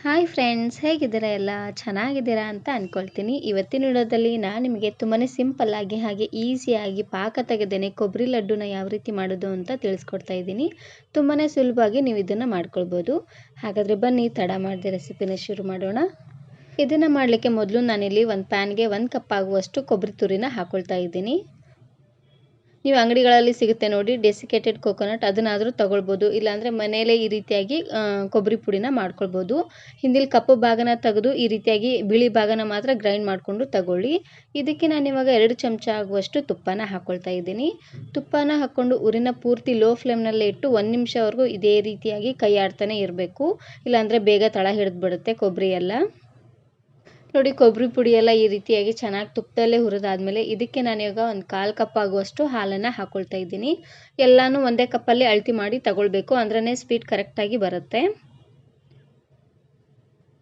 Hi friends, ಹೇಗಿದ್ದೀರಾ? ಎಲ್ಲ ಚೆನ್ನಾಗಿದ್ದೀರಾ ಅಂತ ಅಂದ್ಕೊಳ್ತೀನಿ. ಇವತ್ತಿನ ವಿಡಿಯೋದಲ್ಲಿ ನಾನು ನಿಮಗೆ ತುಂಬಾ ಸಿಂಪಲ್ಲಾಗಿ ಹಾಗೆ ಈಸಿಯಾಗಿ ಪಾಕ ತೆಗೆದೇನೆ ಕೊಬ್ಬರಿ ಲಡ್ಡುನ ಯಾವ ರೀತಿ ಮಾಡೋದು ಅಂತ ತಿಳಿಸ್ಕೊಡ್ತಾ ಇದ್ದೀನಿ. ತುಂಬಾ ಸುಲಭವಾಗಿ ನೀವು ಇದನ್ನು ಮಾಡ್ಕೊಳ್ಬೋದು. ಹಾಗಾದರೆ ಬನ್ನಿ ತಡ ಮಾಡದೆ ರೆಸಿಪಿನ ಶುರು ಮಾಡೋಣ. ಇದನ್ನು ಮಾಡಲಿಕ್ಕೆ ಮೊದಲು ನಾನಿಲ್ಲಿ ಒಂದು ಪ್ಯಾನ್ಗೆ 1 ಕಪ್ ಆಗುವಷ್ಟು ಕೊಬ್ಬರಿ ತುರಿನ ಹಾಕ್ಕೊಳ್ತಾ ಇದ್ದೀನಿ. ನೀವು ಅಂಗಡಿಗಳಲ್ಲಿ ಸಿಗುತ್ತೆ ನೋಡಿ ಡೆಸಿಕೇಟೆಡ್ ಕೋಕೋನಟ್, ಅದನ್ನಾದರೂ ತೊಗೊಳ್ಬೋದು. ಇಲ್ಲಾಂದರೆ ಮನೆಯಲ್ಲೇ ಈ ರೀತಿಯಾಗಿ ಕೊಬ್ಬರಿ ಪುಡಿನ ಮಾಡ್ಕೊಳ್ಬೋದು. ಹಿಂದಿಲ್ ಕಪ್ಪು ಭಾಗನ ತೆಗೆದು ಈ ರೀತಿಯಾಗಿ ಬಿಳಿ ಭಾಗನ ಮಾತ್ರ ಗ್ರೈಂಡ್ ಮಾಡಿಕೊಂಡು ತಗೊಳ್ಳಿ. ಇದಕ್ಕೆ ನಾನಿವಾಗ 2 ಚಮಚ ಆಗುವಷ್ಟು ತುಪ್ಪನ ಹಾಕ್ಕೊಳ್ತಾ ಇದ್ದೀನಿ. ತುಪ್ಪನ ಹಾಕ್ಕೊಂಡು ಉರಿನ ಪೂರ್ತಿ ಲೋ ಫ್ಲೇಮ್ನಲ್ಲೇ ಇಟ್ಟು 1 ನಿಮಿಷವರೆಗೂ ಇದೇ ರೀತಿಯಾಗಿ ಕೈ ಆಡ್ತಾನೆ ಇರಬೇಕು. ಇಲ್ಲಾಂದರೆ ಬೇಗ ತಳ ಹಿಡಿದು ಬಿಡುತ್ತೆ ಕೊಬ್ಬರಿ ಎಲ್ಲ. ನೋಡಿ, ಕೊಬ್ಬರಿ ಪುಡಿ ಎಲ್ಲ ಈ ರೀತಿಯಾಗಿ ಚೆನ್ನಾಗಿ ತುಪ್ಪದಲ್ಲೇ ಹುರಿದಾದ್ಮೇಲೆ ಇದಕ್ಕೆ ನಾನೀಗ ಒಂದು 1/4 ಕಪ್ ಆಗುವಷ್ಟು ಹಾಲನ್ನು ಹಾಕ್ಕೊಳ್ತಾ ಇದ್ದೀನಿ. ಎಲ್ಲನೂ ಒಂದೇ ಕಪ್ಪಲ್ಲಿ ಅಳತೆ ಮಾಡಿ ತಗೊಳ್ಬೇಕು, ಅಂದ್ರೇ ಸ್ವೀಟ್ ಕರೆಕ್ಟಾಗಿ ಬರುತ್ತೆ.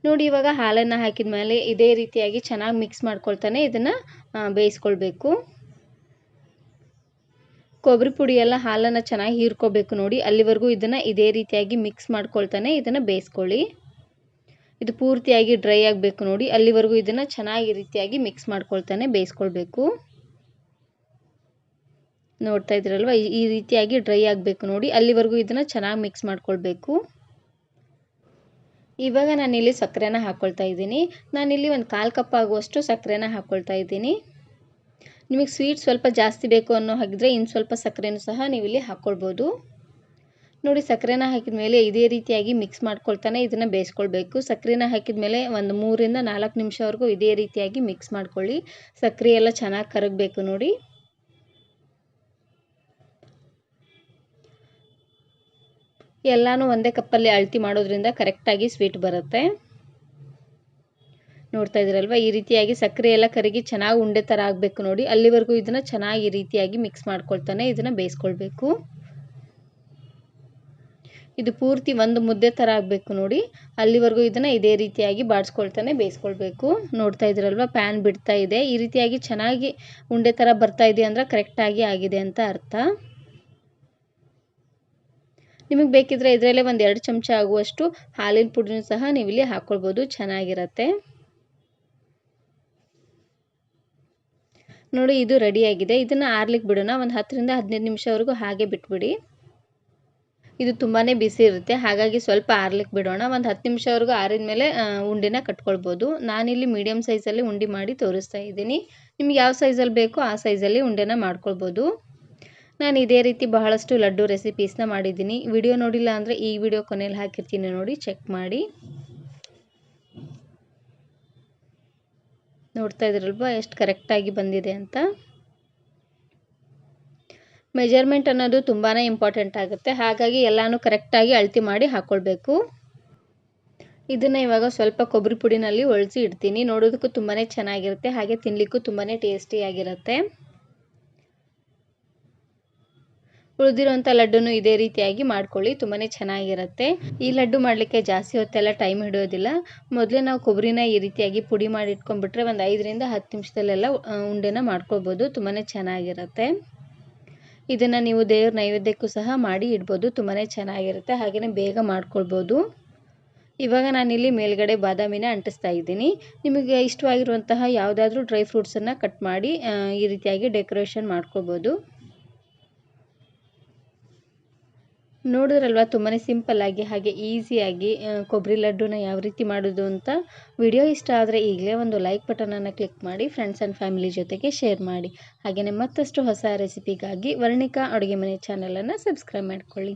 ನೋಡಿ, ಇವಾಗ ಹಾಲನ್ನು ಹಾಕಿದ ಮೇಲೆ ಇದೇ ರೀತಿಯಾಗಿ ಚೆನ್ನಾಗಿ ಮಿಕ್ಸ್ ಮಾಡ್ಕೊಳ್ತಾನೆ ಇದನ್ನು ಬೇಯಿಸ್ಕೊಳ್ಬೇಕು. ಕೊಬ್ಬರಿ ಪುಡಿ ಎಲ್ಲ ಹಾಲನ್ನು ಚೆನ್ನಾಗಿ ಹೀರ್ಕೋಬೇಕು ನೋಡಿ, ಅಲ್ಲಿವರೆಗೂ ಇದನ್ನು ಇದೇ ರೀತಿಯಾಗಿ ಮಿಕ್ಸ್ ಮಾಡ್ಕೊಳ್ತಾನೆ ಇದನ್ನು ಬೇಯಿಸ್ಕೊಳ್ಳಿ. ಇದು ಪೂರ್ತಿಯಾಗಿ ಡ್ರೈ ಆಗಬೇಕು ನೋಡಿ, ಅಲ್ಲಿವರೆಗೂ ಇದನ್ನು ಚೆನ್ನಾಗಿ ರೀತಿಯಾಗಿ ಮಿಕ್ಸ್ ಮಾಡ್ಕೊಳ್ತಾನೆ ಬೇಯಿಸ್ಕೊಳ್ಬೇಕು. ನೋಡ್ತಾ ಇದ್ದೀರಲ್ವ, ಈ ರೀತಿಯಾಗಿ ಡ್ರೈ ಆಗಬೇಕು ನೋಡಿ, ಅಲ್ಲಿವರೆಗೂ ಇದನ್ನು ಚೆನ್ನಾಗಿ ಮಿಕ್ಸ್ ಮಾಡ್ಕೊಳ್ಬೇಕು. ಇವಾಗ ನಾನಿಲ್ಲಿ ಸಕ್ಕರೆನ ಹಾಕ್ಕೊಳ್ತಾ ಇದ್ದೀನಿ. ನಾನಿಲ್ಲಿ ಒಂದು 1/4 ಕಪ್ ಆಗುವಷ್ಟು ಸಕ್ಕರೆನ ಹಾಕ್ಕೊಳ್ತಾ ಇದ್ದೀನಿ. ನಿಮಗೆ ಸ್ವೀಟ್ ಸ್ವಲ್ಪ ಜಾಸ್ತಿ ಬೇಕು ಅನ್ನೋ ಹಾಗಿದ್ರೆ ಇನ್ನು ಸ್ವಲ್ಪ ಸಕ್ಕರೆನೂ ಸಹ ನೀವಿಲ್ಲಿ ಹಾಕ್ಕೊಳ್ಬೋದು. ನೋಡಿ, ಸಕ್ಕರೆನ ಹಾಕಿದ ಮೇಲೆ ಇದೇ ರೀತಿಯಾಗಿ ಮಿಕ್ಸ್ ಮಾಡ್ಕೊಳ್ತಾನೆ ಇದನ್ನು ಬೇಯಿಸ್ಕೊಳ್ಬೇಕು. ಸಕ್ಕರೆನ ಹಾಕಿದ ಮೇಲೆ ಒಂದು 3 ರಿಂದ 4 ನಿಮಿಷವರೆಗೂ ಇದೇ ರೀತಿಯಾಗಿ ಮಿಕ್ಸ್ ಮಾಡ್ಕೊಳ್ಳಿ. ಸಕ್ಕರೆ ಎಲ್ಲ ಚೆನ್ನಾಗಿ ಕರಗಬೇಕು ನೋಡಿ. ಎಲ್ಲನೂ ಒಂದೇ ಕಪ್ಪಲ್ಲಿ ಅಳತೆ ಮಾಡೋದ್ರಿಂದ ಕರೆಕ್ಟಾಗಿ ಸ್ವೀಟ್ ಬರುತ್ತೆ. ನೋಡ್ತಾ ಇದ್ದೀರಲ್ವ, ಈ ರೀತಿಯಾಗಿ ಸಕ್ಕರೆ ಎಲ್ಲ ಕರಗಿ ಚೆನ್ನಾಗಿ ಉಂಡೆ ಥರ ಆಗಬೇಕು ನೋಡಿ, ಅಲ್ಲಿವರೆಗೂ ಇದನ್ನು ಚೆನ್ನಾಗಿ ಈ ರೀತಿಯಾಗಿ ಮಿಕ್ಸ್ ಮಾಡ್ಕೊಳ್ತಾನೆ ಇದನ್ನು ಬೇಯಿಸ್ಕೊಳ್ಬೇಕು. ಇದು ಪೂರ್ತಿ ಒಂದು ಮುದ್ದೆ ಥರ ಆಗಬೇಕು ನೋಡಿ, ಅಲ್ಲಿವರೆಗೂ ಇದನ್ನು ಇದೇ ರೀತಿಯಾಗಿ ಬಾಡಿಸ್ಕೊಳ್ತಾನೆ ಬೇಯಿಸ್ಕೊಳ್ಬೇಕು. ನೋಡ್ತಾ ಇದ್ದೀರಲ್ವ, ಪ್ಯಾನ್ ಬಿಡ್ತಾ ಇದೆ. ಈ ರೀತಿಯಾಗಿ ಚೆನ್ನಾಗಿ ಉಂಡೆ ಥರ ಬರ್ತಾ ಇದೆ ಅಂದರೆ ಕರೆಕ್ಟಾಗಿ ಆಗಿದೆ ಅಂತ ಅರ್ಥ. ನಿಮಗೆ ಬೇಕಿದ್ರೆ ಇದರಲ್ಲೇ ಒಂದು 2 ಚಮಚ ಆಗುವಷ್ಟು ಹಾಲಿನ ಪುಡಿನೂ ಸಹ ನೀವಿಲ್ಲಿ ಹಾಕ್ಕೊಳ್ಬೋದು, ಚೆನ್ನಾಗಿರುತ್ತೆ. ನೋಡಿ, ಇದು ರೆಡಿಯಾಗಿದೆ. ಇದನ್ನು ಆರ್ಲಿಕ್ಕೆ ಬಿಡೋಣ. ಒಂದು 10 ರಿಂದ 15 ನಿಮಿಷವರೆಗೂ ಹಾಗೆ ಬಿಟ್ಬಿಡಿ. ಇದು ತುಂಬಾ ಬಿಸಿ ಇರುತ್ತೆ, ಹಾಗಾಗಿ ಸ್ವಲ್ಪ ಆರ್ಲಿಕ್ಕೆ ಬಿಡೋಣ. ಒಂದು 10 ನಿಮಿಷವರೆಗೂ ಆರಿದ ಮೇಲೆ ಉಂಡೆನ ಕಟ್ಕೊಳ್ಬೋದು. ನಾನಿಲ್ಲಿ ಮೀಡಿಯಮ್ ಸೈಜಲ್ಲಿ ಉಂಡೆ ಮಾಡಿ ತೋರಿಸ್ತಾ ಇದ್ದೀನಿ. ನಿಮ್ಗೆ ಯಾವ ಸೈಜಲ್ಲಿ ಬೇಕೋ ಆ ಸೈಜಲ್ಲಿ ಉಂಡೆನ ಮಾಡ್ಕೊಳ್ಬೋದು. ನಾನು ಇದೇ ರೀತಿ ಬಹಳಷ್ಟು ಲಡ್ಡು ರೆಸಿಪೀಸ್ನ ಮಾಡಿದ್ದೀನಿ. ವಿಡಿಯೋ ನೋಡಿಲ್ಲ ಅಂದರೆ ಈ ವಿಡಿಯೋ ಕೊನೆಯಲ್ಲಿ ಹಾಕಿರ್ತೀನಿ ನೋಡಿ, ಚೆಕ್ ಮಾಡಿ. ನೋಡ್ತಾ ಇದ್ದೀರಲ್ವ ಎಷ್ಟು ಕರೆಕ್ಟಾಗಿ ಬಂದಿದೆ ಅಂತ. ಮೆಜರ್ಮೆಂಟ್ ಅನ್ನೋದು ತುಂಬಾ ಇಂಪಾರ್ಟೆಂಟ್ ಆಗುತ್ತೆ, ಹಾಗಾಗಿ ಎಲ್ಲನೂ ಕರೆಕ್ಟಾಗಿ ಅಳತೆ ಮಾಡಿ ಹಾಕ್ಕೊಳ್ಬೇಕು. ಇದನ್ನು ಇವಾಗ ಸ್ವಲ್ಪ ಕೊಬ್ಬರಿ ಪುಡಿನಲ್ಲಿ ಒಳಿಸಿ ಇಡ್ತೀನಿ. ನೋಡೋದಕ್ಕೂ ತುಂಬಾ ಚೆನ್ನಾಗಿರುತ್ತೆ, ಹಾಗೆ ತಿನ್ನಲಿಕ್ಕೂ ತುಂಬಾ ಟೇಸ್ಟಿಯಾಗಿರುತ್ತೆ. ಉಳಿದಿರೋಂಥ ಲಡ್ಡುನು ಇದೇ ರೀತಿಯಾಗಿ ಮಾಡ್ಕೊಳ್ಳಿ, ತುಂಬಾ ಚೆನ್ನಾಗಿರುತ್ತೆ. ಈ ಲಡ್ಡು ಮಾಡಲಿಕ್ಕೆ ಜಾಸ್ತಿ ಹೊತ್ತೆಲ್ಲ ಟೈಮ್ ಹಿಡಿಯೋದಿಲ್ಲ. ಮೊದಲೇ ನಾವು ಕೊಬ್ಬರಿನ ಈ ರೀತಿಯಾಗಿ ಪುಡಿ ಮಾಡಿ ಇಟ್ಕೊಂಡ್ಬಿಟ್ರೆ ಒಂದು 5 ರಿಂದ 10 ನಿಮಿಷದಲ್ಲೆಲ್ಲ ಉಂಡೆನ ಮಾಡ್ಕೊಳ್ಬೋದು, ತುಂಬಾ ಚೆನ್ನಾಗಿರುತ್ತೆ. ಇದನ್ನು ನೀವು ದೇವ್ರ ನೈವೇದ್ಯಕ್ಕೂ ಸಹ ಮಾಡಿ ಇಡ್ಬೋದು, ತುಂಬಾ ಚೆನ್ನಾಗಿರುತ್ತೆ, ಹಾಗೆಯೇ ಬೇಗ ಮಾಡ್ಕೊಳ್ಬೋದು. ಇವಾಗ ನಾನಿಲ್ಲಿ ಮೇಲ್ಗಡೆ ಬಾದಾಮಿನ ಅಂಟಿಸ್ತಾ ಇದ್ದೀನಿ. ನಿಮಗೆ ಇಷ್ಟವಾಗಿರುವಂತಹ ಯಾವುದಾದ್ರೂ ಡ್ರೈ ಫ್ರೂಟ್ಸನ್ನು ಕಟ್ ಮಾಡಿ ಈ ರೀತಿಯಾಗಿ ಡೆಕೋರೇಷನ್ ಮಾಡ್ಕೊಳ್ಬೋದು. ನೋಡಿದ್ರಲ್ವ, ತುಂಬಾ ಸಿಂಪಲ್ಲಾಗಿ ಹಾಗೆ ಈಸಿಯಾಗಿ ಕೊಬ್ಬರಿ ಲಡ್ಡುನ ಯಾವ ರೀತಿ ಮಾಡೋದು ಅಂತ. ವಿಡಿಯೋ ಇಷ್ಟ ಆದರೆ ಈಗಲೇ ಒಂದು ಲೈಕ್ ಬಟನನ್ನು ಕ್ಲಿಕ್ ಮಾಡಿ, ಫ್ರೆಂಡ್ಸ್ ಆ್ಯಂಡ್ ಫ್ಯಾಮಿಲಿ ಜೊತೆಗೆ ಶೇರ್ ಮಾಡಿ. ಹಾಗೆಯೇ ಮತ್ತಷ್ಟು ಹೊಸ ರೆಸಿಪಿಗಾಗಿ ವರ್ಣಿಕಾ ಅಡುಗೆ ಮನೆ ಚಾನಲನ್ನು ಸಬ್ಸ್ಕ್ರೈಬ್ ಮಾಡ್ಕೊಳ್ಳಿ.